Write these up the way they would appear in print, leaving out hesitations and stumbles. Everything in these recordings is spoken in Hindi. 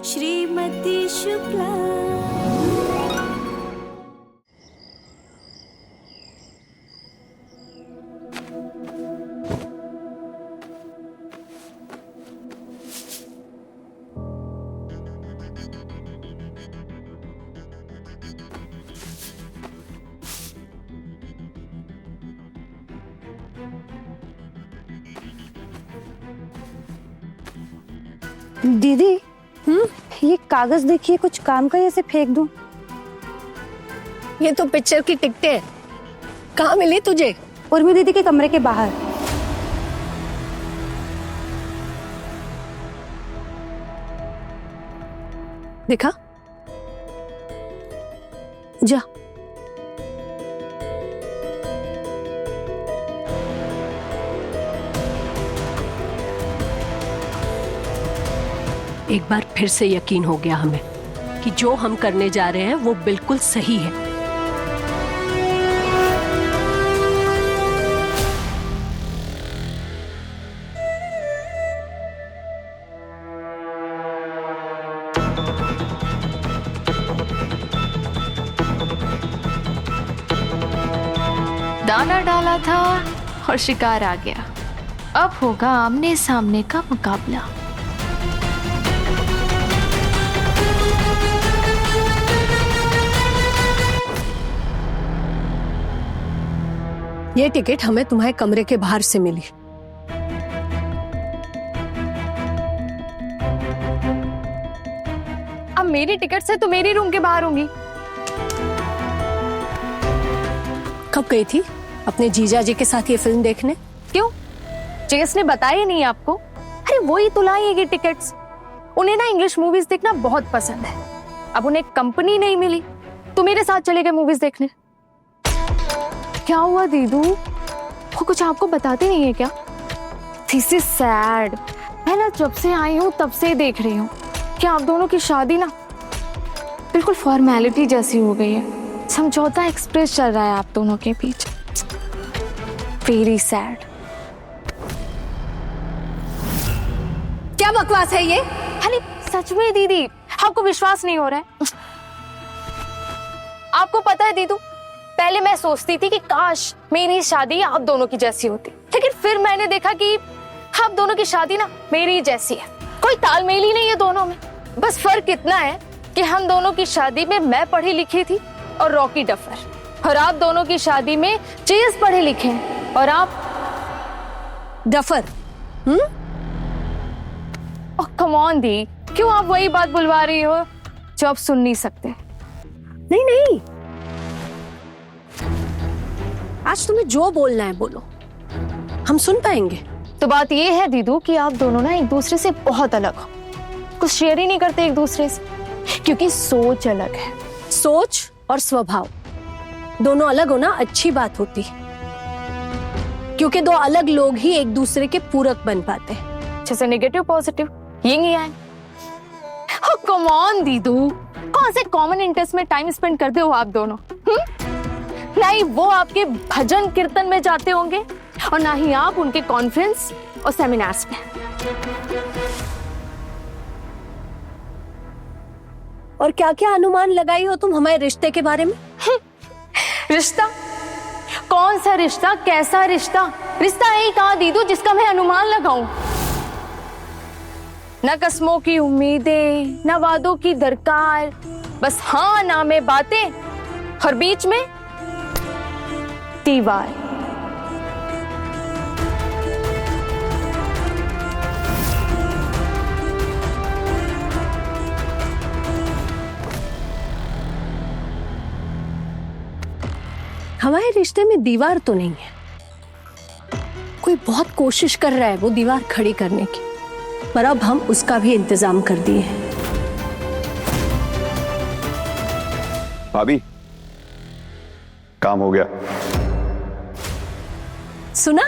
श्रीमती शुक्ला। दीदी, ये कागज देखिए, कुछ काम का, इसे फेंक दूं? ये तो पिक्चर की टिकटें हैं। कहाँ मिली तुझे? उर्मी दीदी के कमरे के बाहर। देखा? जा। एक बार फिर से यकीन हो गया हमें कि जो हम करने जा रहे हैं वो बिल्कुल सही है। दाना डाला था और शिकार आ गया। अब होगा आमने सामने का मुकाबला। ये टिकट हमें तुम्हारे कमरे के बाहर से मिली। अब मेरी टिकट से तो मेरी रूम के बाहर होंगी। कब गई थी अपने जीजा जी के साथ ये फिल्म देखने? क्यों? जेस ने बताया ही नहीं आपको? अरे वही तो लाएगी टिकट्स। उन्हें ना इंग्लिश मूवीज देखना बहुत पसंद है। अब उन्हें कंपनी नहीं मिली तो मेरे साथ चले गए मूवीज देखने। क्या हुआ दीदू? वो कुछ आपको बताते नहीं है क्या? This is sad. मैं ना जब से आई हूँ तब से देख रही हूँ कि आप दोनों की शादी ना बिल्कुल फॉर्मेलिटी जैसी हो गई है। समझौता एक्सप्रेस चल रहा है आप दोनों के बीच। Very sad. क्या बकवास है ये? अरे सच में दीदी, आपको विश्वास नहीं हो रहा है? आपको पता है दीदू, पहले मैं सोचती थी कि काश मेरी शादी आप दोनों की जैसी होती, लेकिन फिर मैंने देखा कि आप दोनों की शादी ना मेरी जैसी है। कोई तालमेल ही नहीं है दोनों में। बस फर्क इतना है कि हम दोनों की शादी में मैं पढ़ी लिखी थी और रॉकी डफर, और आप दोनों की शादी में चेज पढ़े लिखे हैं और आप डफर। कम ऑन दी, क्यों आप वही बात बुलवा रही हो जो आप सुन नहीं सकते? नहीं नहीं, आज तुम्हें जो बोलना है बोलो, हम सुन पाएंगे। तो बात ये है दीदू कि आप दोनों ना एक दूसरे से बहुत अलग हो। कुछ शेयर ही नहीं करते एक दूसरे से, क्योंकि सोच अलग है। सोच और स्वभाव दोनों अलग होना अच्छी बात होती है, क्योंकि दो अलग लोग ही एक दूसरे के पूरक बन पाते हैं। जैसे negative positive, yin yang. Come on दीदू, कौन से कॉमन इंटरेस्ट में टाइम स्पेंड करते हो आप दोनों? नहीं वो आपके भजन कीर्तन में जाते होंगे और ना ही आप उनके कॉन्फ्रेंस और सेमिनार्स में। और क्या क्या अनुमान लगाई हो तुम हमारे रिश्ते के बारे में? रिश्ता? कौन सा रिश्ता? कैसा रिश्ता? रिश्ता यही कहा दीदू जिसका मैं अनुमान लगाऊं। न कस्मों की उम्मीदें, न वादों की दरकार, बस हाँ ना में बातें और बीच में दीवार। हमारे रिश्ते में दीवार तो नहीं है। कोई बहुत कोशिश कर रहा है वो दीवार खड़ी करने की, पर अब हम उसका भी इंतजाम कर दिए हैं। भाभी, काम हो गया। सुना?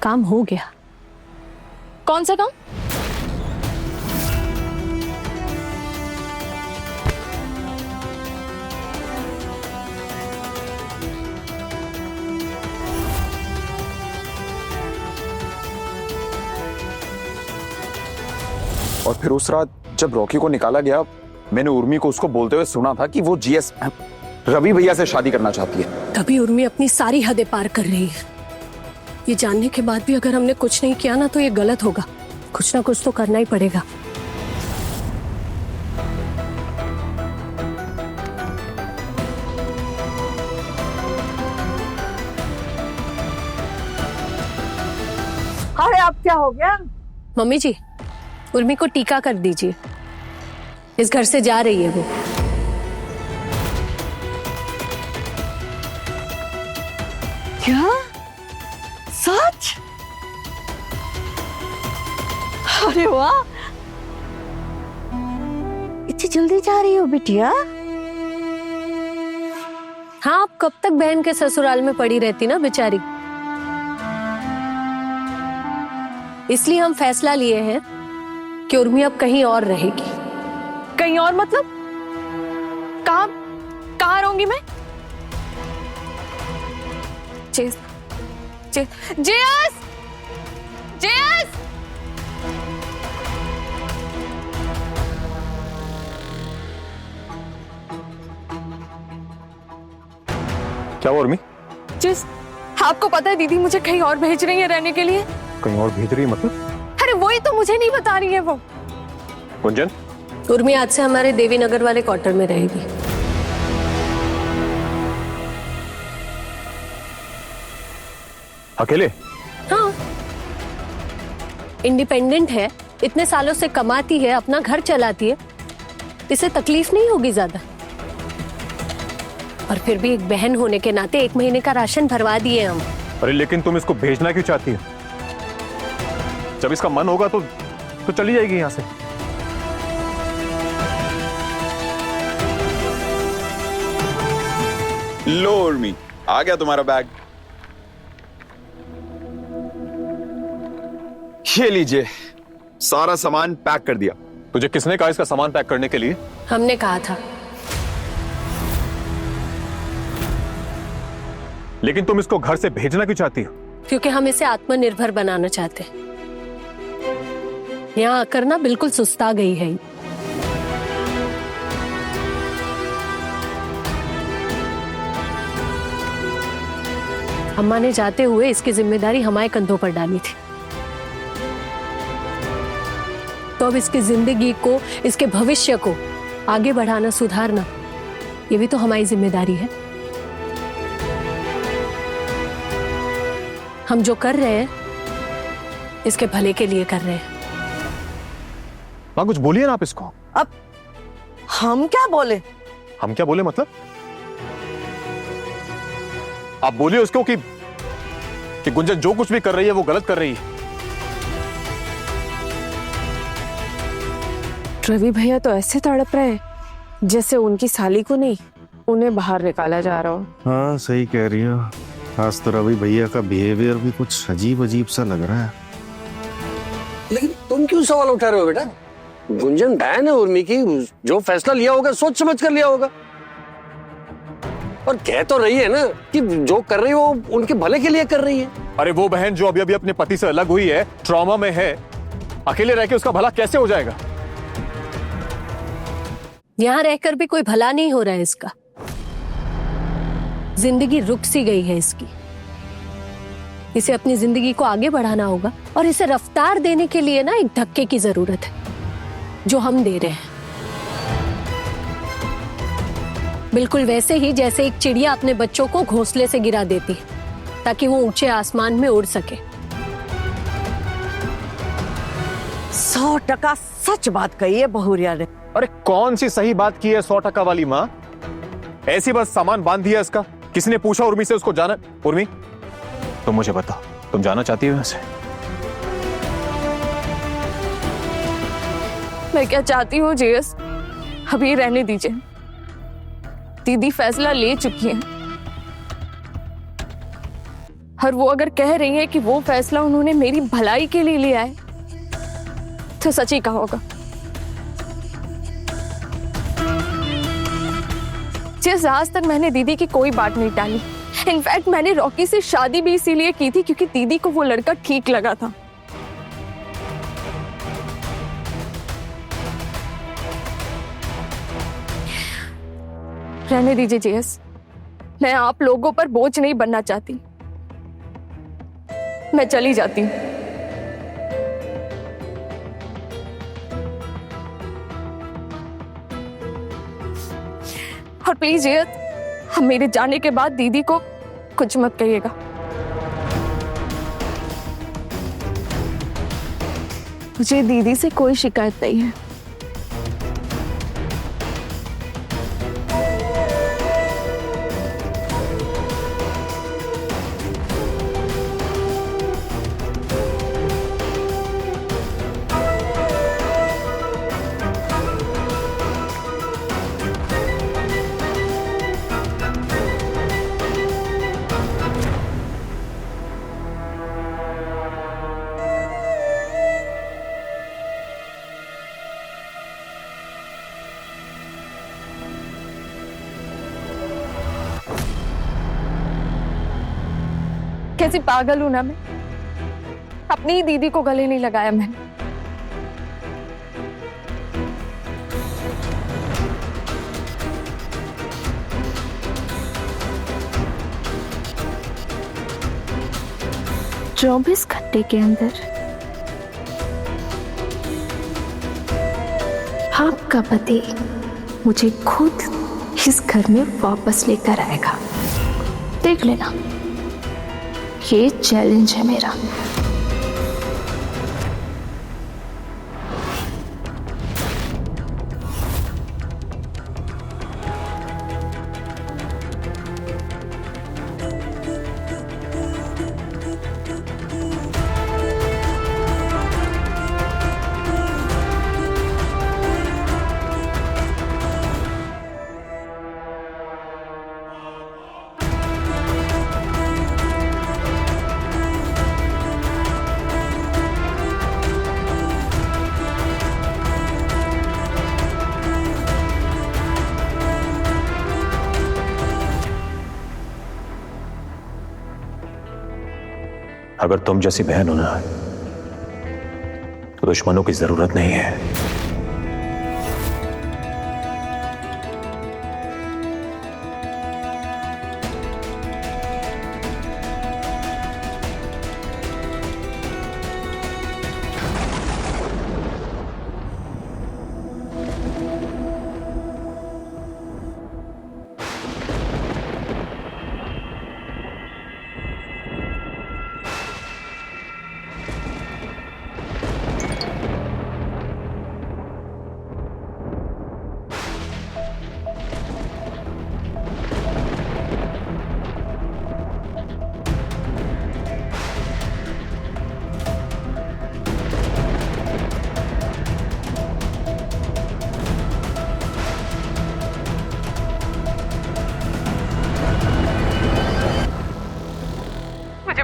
काम हो गया। कौन सा काम? और फिर उस रात जब रॉकी को निकाला गया, मैंने उर्मी को उसको बोलते हुए सुना था कि वो जीएस रवि भैया से शादी करना चाहती है। तभी उर्मी अपनी सारी हदें पार कर रही है। ये जानने के बाद भी अगर हमने कुछ नहीं किया ना तो ये गलत होगा। कुछ ना कुछ तो करना ही पड़ेगा। अरे अब क्या हो गया? मम्मी जी, उर्मी को टीका कर दीजिए। इस घर से जा रही है वो। क्या? सच? अरे वाह, इतनी जल्दी जा रही हो बिटिया? हाँ, अब कब तक बहन के ससुराल में पड़ी रहती ना बेचारी। इसलिए हम फैसला लिए हैं कि उर्मी अब कहीं और रहेगी। कहीं और मतलब? कहाँ रहूंगी मैं? जेस, जेस, जेस! क्या हुआ उर्मी? जेस, आपको पता है दीदी मुझे कहीं और भेज रही है रहने के लिए। कहीं और भेज रही है मतलब? अरे वही तो मुझे नहीं बता रही है वो। गुंजन, उर्मी आज से हमारे देवी नगर वाले क्वार्टर में रहेगी। अकेले? हाँ, इंडिपेंडेंट है, इतने सालों से कमाती है, अपना घर चलाती है, इसे तकलीफ नहीं होगी ज्यादा। और फिर भी एक बहन होने के नाते 1 महीने का राशन भरवा दिए हम। अरे लेकिन तुम इसको भेजना क्यों चाहती हो? जब इसका मन होगा तो चली जाएगी यहाँ से। लो उर्मी, आ गया तुम्हारा बैग। ये लीजिए, सारा सामान पैक कर दिया। तुझे किसने कहा इसका सामान पैक करने के लिए? हमने कहा था। लेकिन तुम इसको घर से भेजना क्यों चाहती हो? क्योंकि हम इसे आत्मनिर्भर बनाना चाहते हैं। यहाँ आकर ना बिल्कुल सुस्ता गई है। अम्मा ने जाते हुए इसकी जिम्मेदारी हमारे कंधों पर डाली थी, तो अब इसकी जिंदगी को, इसके भविष्य को आगे बढ़ाना, सुधारना, ये भी तो हमारी जिम्मेदारी है। हम जो कर रहे हैं इसके भले के लिए कर रहे हैं। माँ कुछ बोलिए ना आप इसको। अब हम क्या बोले? हम क्या बोले मतलब? आप बोलिए उसको कि गुंजन जो कुछ भी कर रही है वो गलत कर रही है। रवि भैया तो ऐसे तड़प रहे हैं जैसे उनकी साली को नहीं, उन्हें बाहर निकाला जा रहा हो। हाँ सही कह रही हो। आज तो रवि भैया का बिहेवियर भी कुछ अजीब अजीब सा लग रहा है। लेकिन तुम क्यों सवाल उठा रहे हो बेटा? गुंजन बहन है उर्मी की, जो फैसला लिया होगा सोच समझ कर लिया होगा। और कह तो रही है ना कि जो कर रही है वो उनके भले के लिए कर रही है। अरे वो बहन जो अभी अभी अपने पति से अलग हुई है, ट्रॉमा में है, अकेले रह के उसका भला कैसे हो जाएगा? यहां रहकर भी कोई भला नहीं हो रहा है इसका। जिंदगी रुक सी गई है इसकी। इसे अपनी जिंदगी को आगे बढ़ाना होगा और इसे रफ्तार देने के लिए ना एक धक्के की जरूरत है, जो हम दे रहे हैं। बिल्कुल वैसे ही जैसे एक चिड़िया अपने बच्चों को घोंसले से गिरा देती है ताकि वो ऊंचे आसमान में उड़ सके। 100% सच बात कही है बहुरिया ने। अरे कौन सी सही बात की है 100% वाली माँ? ऐसी बस सामान बांध दिया इसका। किसी ने पूछा उर्मी से उसको जाना? उर्मी तुम मुझे बताओ, तुम जाना चाहती हो वैसे? मैं क्या चाहती हूँ जेएस, अभी रहने दीजिए। दीदी फैसला ले चुकी है और वो अगर कह रही है कि वो फैसला उन्होंने मेरी भलाई के लिए लिया है तो सच ही कहा होगा। जिस आज तक मैंने दीदी की कोई बात नहीं टाली। इनफैक्ट मैंने रॉकी से शादी भी इसीलिए की थी क्योंकि दीदी को वो लड़का ठीक लगा था। रहने दीजिए जेएस, मैं आप लोगों पर बोझ नहीं बनना चाहती। मैं चली जाती हूँ। और प्लीज जेएस, हम मेरे जाने के बाद दीदी को कुछ मत कहिएगा। मुझे दीदी से कोई शिकायत नहीं है। कैसी पागल हूं ना मैं, अपनी ही दीदी को गले नहीं लगाया मैंने। चौबीस घंटे के अंदर आपका पति मुझे खुद इस घर में वापस लेकर आएगा। देख लेना, ये चैलेंज है मेरा। अगर तुम जैसी बहन हो ना, तो दुश्मनों की जरूरत नहीं है।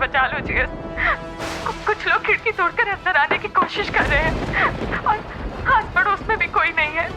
बचा लो जिगर। कुछ लोग खिड़की तोड़कर अंदर आने की कोशिश कर रहे हैं और आस पड़ोस में भी कोई नहीं है।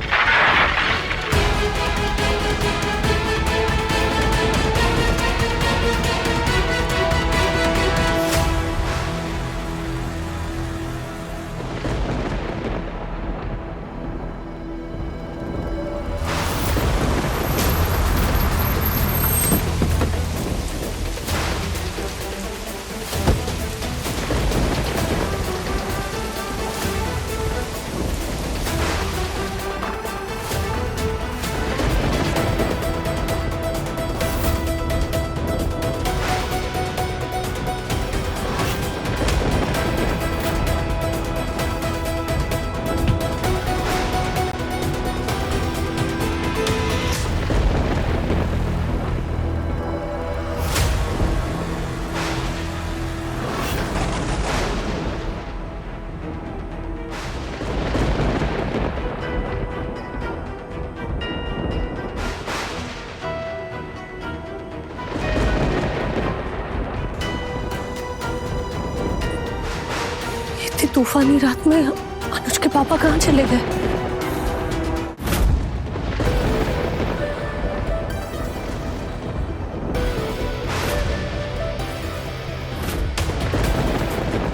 इतनी तूफानी रात में अनुज के पापा कहाँ चले गए?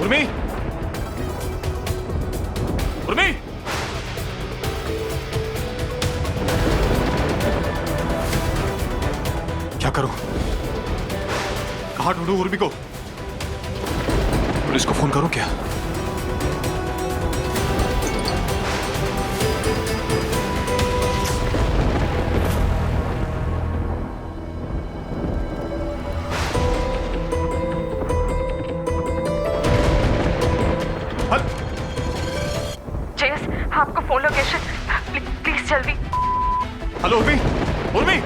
उर्मी, उर्मी, क्या करूं? कहां ढूंढूं उर्मी को? पुलिस को फोन करूं क्या? जेस, आपको फोन लोकेशन प्लीज जल्दी। हेलो उर्मी, उर्मी,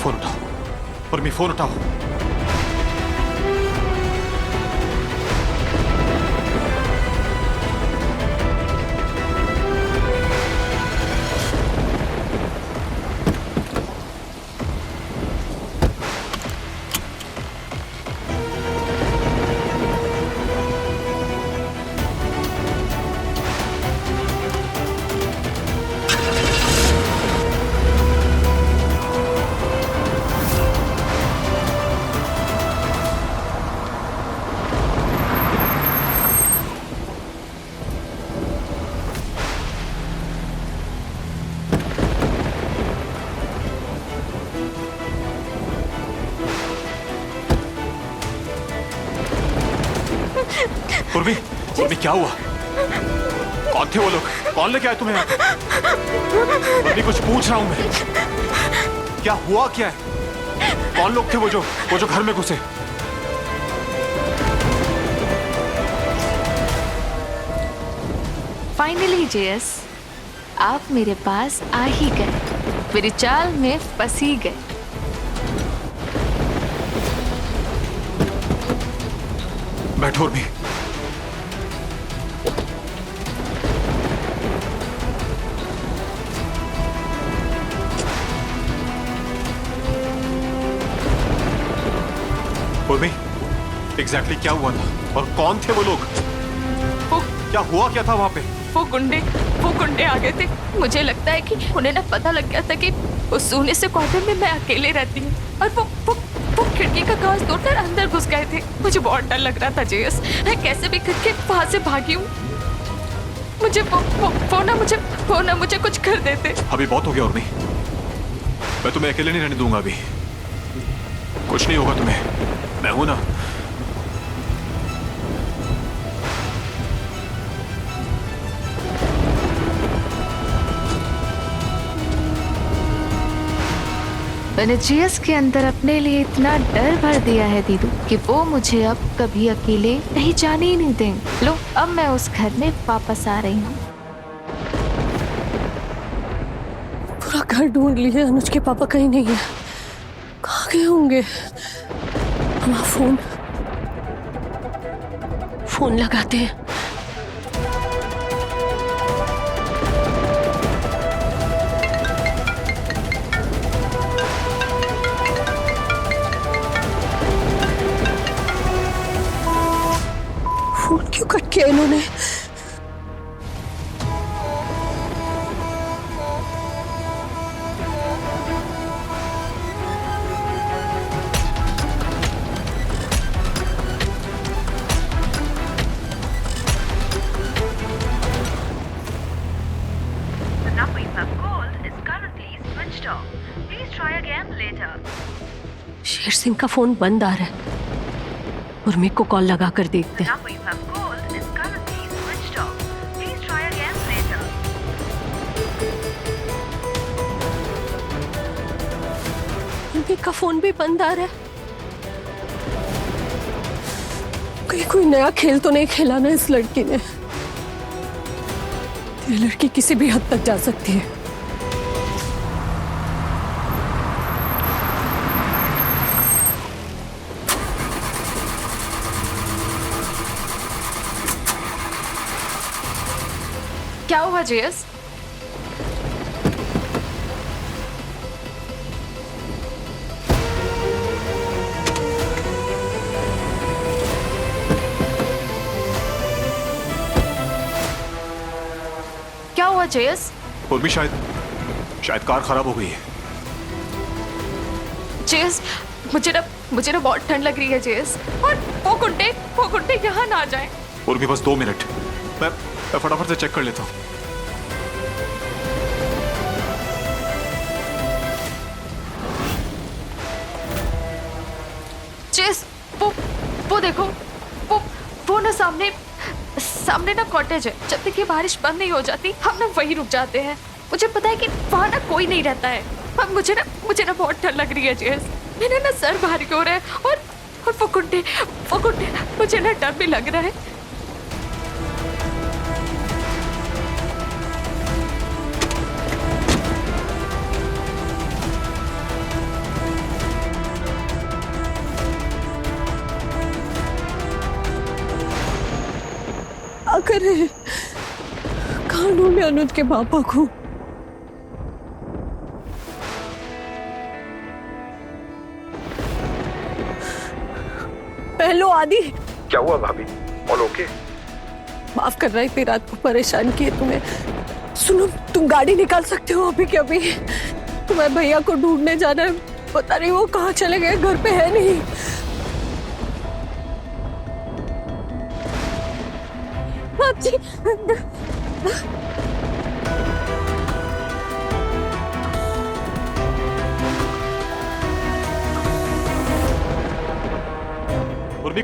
फोन उठाओ उर्मी, फोन उठाओ। उर्मी, उर्मी क्या हुआ? कौन थे वो लोग? कौन लेके आए तुम्हें यहाँ पे? उर्मी कुछ पूछ रहा हूं मैं। क्या हुआ क्या है? कौन लोग थे वो जो घर में घुसे? फाइनली जेएस, आप मेरे पास आ ही गए, मेरी चाल में फंस ही गए। बैठो उर्मी। उर्मी, एग्जैक्टली क्या हुआ था और कौन थे वो लोग? क्या हुआ क्या था वहां पे? वो गुंडे आ गए थे। मुझे लगता है कि उन्हें ना पता लग गया था कि उस सोने से क्वार्टर में मैं अकेले रहती हूँ, और वो खिड़की का कांच तोड़कर अंदर घुस गए थे। मुझे बहुत डर लग रहा था जेएस, मैं कैसे भी करके वहां से भागी हूँ। मुझे वो ना मुझे कुछ कर देते। अभी बहुत हो गया उर्मी, मैं तुम्हें अकेले नहीं रहने दूंगा। अभी कुछ नहीं होगा तुम्हें, मैं हूं ना। मैंने जेएस के अंदर अपने लिए इतना डर भर दिया है दीदू कि वो मुझे अब कभी अकेले नहीं जाने ही नहीं देंगे। लो, अब मैं उस घर में वापस आ रही हूँ। पूरा घर ढूंढ लिया, अनुज के पापा कहीं नहीं है। कहाँ गए होंगे? हम फोन लगाते हैं। फोन क्यों कट किया इन्होंने? शेर सिंह का फोन बंद आ रहा है। उर्मी को कॉल लगा कर देखते हैं। उर्मी का फोन भी बंद आ रहा है। कोई नया खेल तो नहीं खेला ना इस लड़की ने? ये लड़की किसी भी हद तक जा सकती है। क्या हुआ जेएस? क्या हुआ जेएस? उर्मी, शायद कार खराब हो गई है। जेएस, मुझे ना बहुत ठंड लग रही है जेएस, और वो गुंडे यहाँ ना आ जाएं। उर्मी, बस 2 मिनट, मैं फटाफट से चेक कर लेता हूँ। चेस, वो देखो, वो ना सामने ना कॉटेज है। जब तक ये बारिश बंद नहीं हो जाती हम ना वहीं रुक जाते हैं। मुझे पता है कि वहाँ ना कोई नहीं रहता है। अब मुझे ना बहुत डर लग रही है चेस। मेरा ना सर भारी हो रहा है और वो गुंडे मुझे ना डर भी लग रहा है। अगर कहाँ ढूंढे अनुज के पापा को। पहलो आदि, क्या हुआ भाभी? All okay? माफ कर रहा है इतनी रात को परेशान किए तुम्हें। सुनो, तुम गाड़ी निकाल सकते हो अभी के अभी। तुम्हारे भैया को ढूंढने जाना है, पता नहीं वो कहाँ चले गए, घर पे है नहीं। जी उर्मी